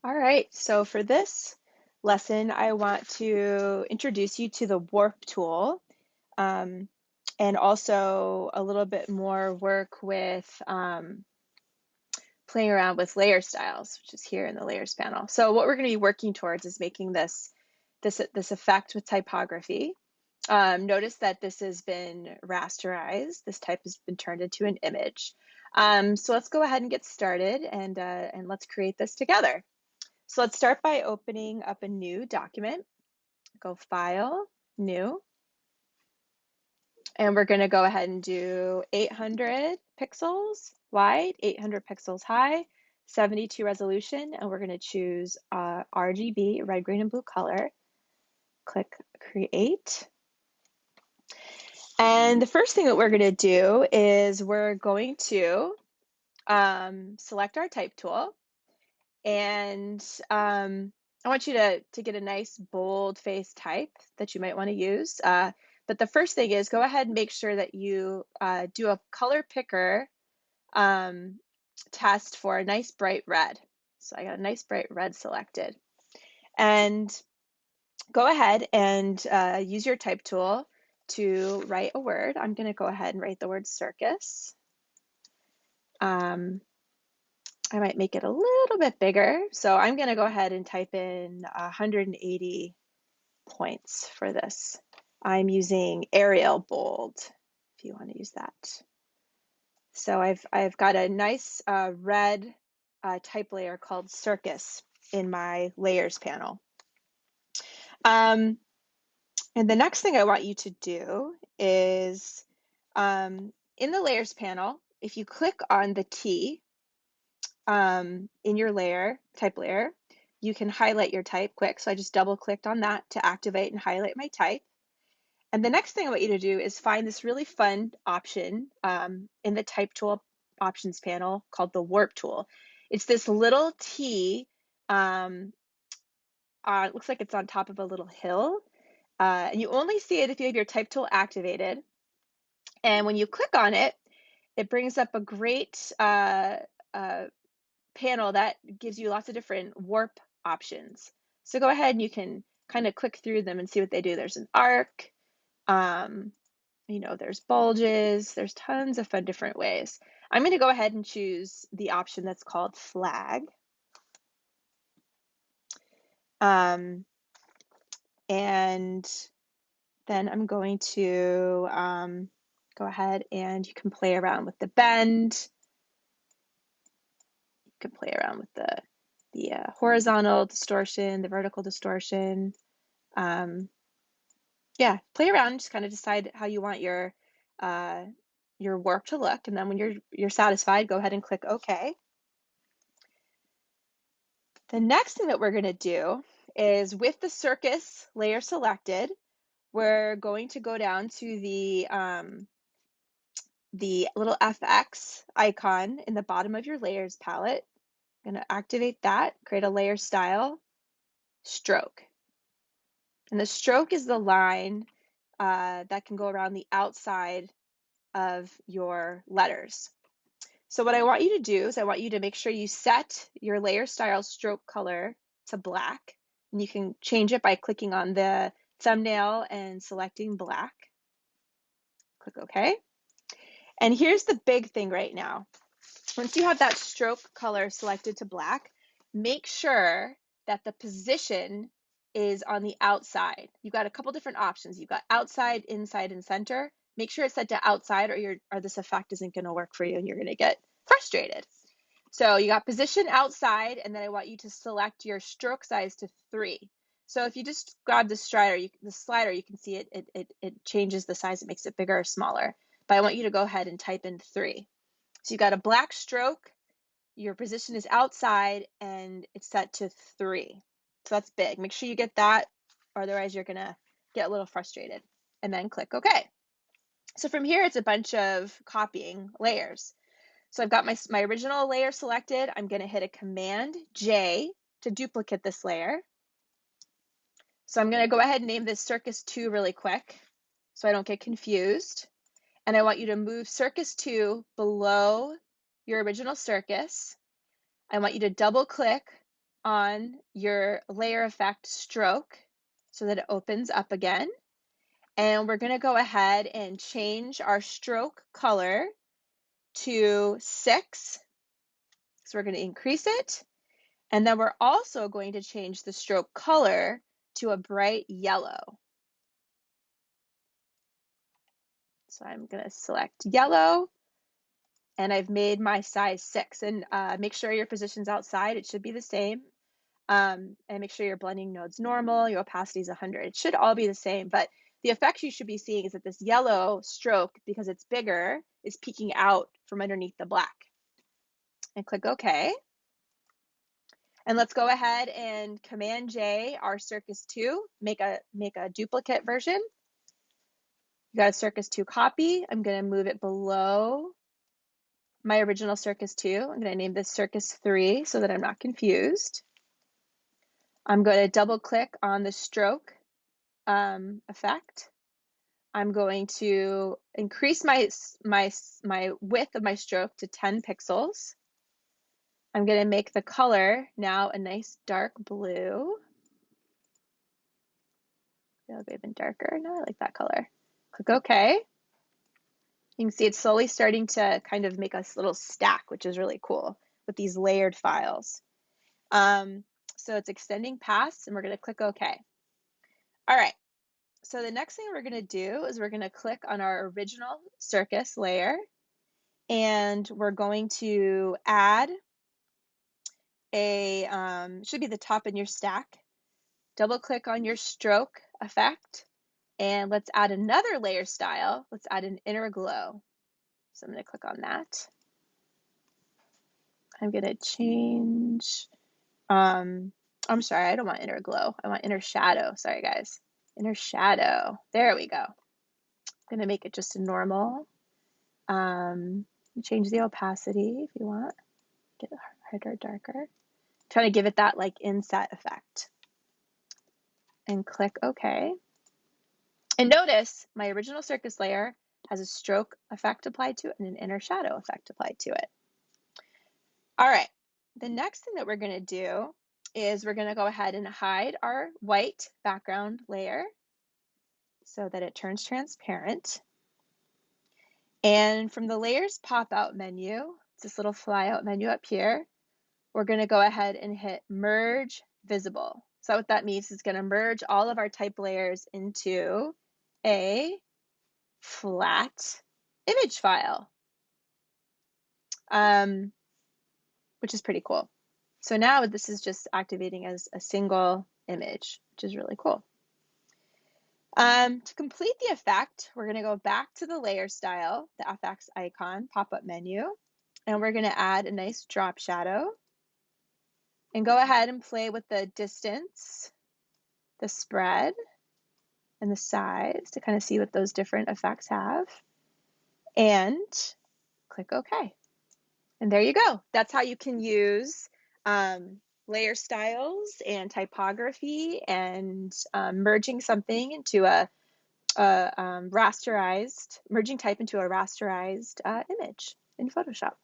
All right, so for this lesson, I want to introduce you to the warp tool, um, and also a little bit more work with playing around with layer styles, which is here in the layers panel. So what we're going to be working towards is making this effect with typography. Notice that this has been rasterized. This type has been turned into an image. So let's go ahead and get started and let's create this together. So let's start by opening up a new document. Go File, New, and we're going to go ahead and do 800 pixels wide, 800 pixels high, 72 resolution, and we're going to choose RGB, red, green, and blue color. Click Create. And the first thing that we're going to do is we're going to select our type tool. And I want you to get a nice bold face type that you might want to use. But the first thing is go ahead and make sure that you do a color picker test for a nice bright red. So I got a nice bright red selected. And go ahead and use your type tool to write a word. I'm going to go ahead and write the word circus. I might make it a little bit bigger. So I'm going to go ahead and type in 180 points for this. I'm using Arial Bold if you want to use that. So I've got a nice red type layer called Circus in my layers panel. And the next thing I want you to do is in the layers panel, if you click on the T, in your type layer, you can highlight your type quick. So I just double clicked on that to activate and highlight my type. And the next thing I want you to do is find this really fun option in the type tool options panel called the warp tool. It's this little T, it looks like it's on top of a little hill. And you only see it if you have your type tool activated. And when you click on it, it brings up a great panel that gives you lots of different warp options. So go ahead and you can kind of click through them and see what they do. There's an arc, there's bulges, there's tons of fun different ways. I'm going to go ahead and choose the option that's called flag. And then I'm going to go ahead and you can play around with the bend. You can play around with the horizontal distortion, the vertical distortion. Yeah, play around, just kind of decide how you want your warp to look, and then when you're satisfied, go ahead and click OK. The next thing that we're going to do is with the circus layer selected, we're going to go down to the little FX icon in the bottom of your layers palette. I'm going to activate that, create a layer style, stroke. And the stroke is the line that can go around the outside of your letters. So what I want you to do is I want you to make sure you set your layer style stroke color to black. And you can change it by clicking on the thumbnail and selecting black. Click OK. And here's the big thing right now. Once you have that stroke color selected to black, make sure that the position is on the outside. You've got a couple different options. You've got outside, inside, and center. Make sure it's set to outside or this effect isn't going to work for you and you're going to get frustrated. So you got position outside, and then I want you to select your stroke size to 3. So if you just grab the slider, you can see it changes the size. It makes it bigger or smaller. But I want you to go ahead and type in 3. So you got a black stroke, your position is outside, and it's set to 3. So that's big. Make sure you get that, or otherwise you're gonna get a little frustrated. And then click OK. So from here, it's a bunch of copying layers. So I've got my original layer selected. I'm gonna hit a Command J to duplicate this layer. So I'm gonna go ahead and name this Circus 2 really quick so I don't get confused. And I want you to move Circus 2 below your original circus. I want you to double click on your layer effect stroke so that it opens up again. And we're going to go ahead and change our stroke color to 6. So we're going to increase it. And then we're also going to change the stroke color to a bright yellow. So I'm going to select yellow, and I've made my size 6. And make sure your position's outside. It should be the same. And make sure your blending node's normal, your opacity is 100. It should all be the same, but the effect you should be seeing is that this yellow stroke, because it's bigger, is peeking out from underneath the black. And click OK. And let's go ahead and Command J our Circus 2, make a duplicate version. You got a Circus 2 copy. I'm going to move it below my original Circus 2. I'm going to name this Circus 3 so that I'm not confused. I'm going to double click on the stroke effect. I'm going to increase my width of my stroke to 10 pixels. I'm going to make the color now a nice dark blue. It'll be even darker. No, I like that color. Click OK. You can see it's slowly starting to kind of make a little stack, which is really cool with these layered files. So it's extending past, and we're going to click OK. All right. So the next thing we're going to do is we're going to click on our original circus layer, and we're going to add a, should be the top in your stack. Double click on your stroke effect, and let's add another layer style. Let's add an inner glow. So I'm going to click on that. I'm going to change, I'm sorry, I don't want inner glow. I want inner shadow. Sorry, guys. Inner shadow. There we go. I'm going to make it just a normal. Change the opacity if you want. Get it harder, darker. Try to give it that like inset effect. And click OK. And notice my original circus layer has a stroke effect applied to it and an inner shadow effect applied to it. All right, the next thing that we're going to do is we're going to go ahead and hide our white background layer so that it turns transparent. And from the layers pop-out menu, it's this little flyout menu up here, we're going to go ahead and hit merge visible. So what that means is it's going to merge all of our type layers into a flat image file, which is pretty cool. So now this is just activating as a single image, which is really cool. To complete the effect, we're going to go back to the layer style, the FX icon pop-up menu, and we're going to add a nice drop shadow and go ahead and play with the distance, the spread, and the size to kind of see what those different effects have, and click OK. And there you go. That's how you can use layer styles and typography and merging something into a rasterized, merging type into a rasterized image in Photoshop.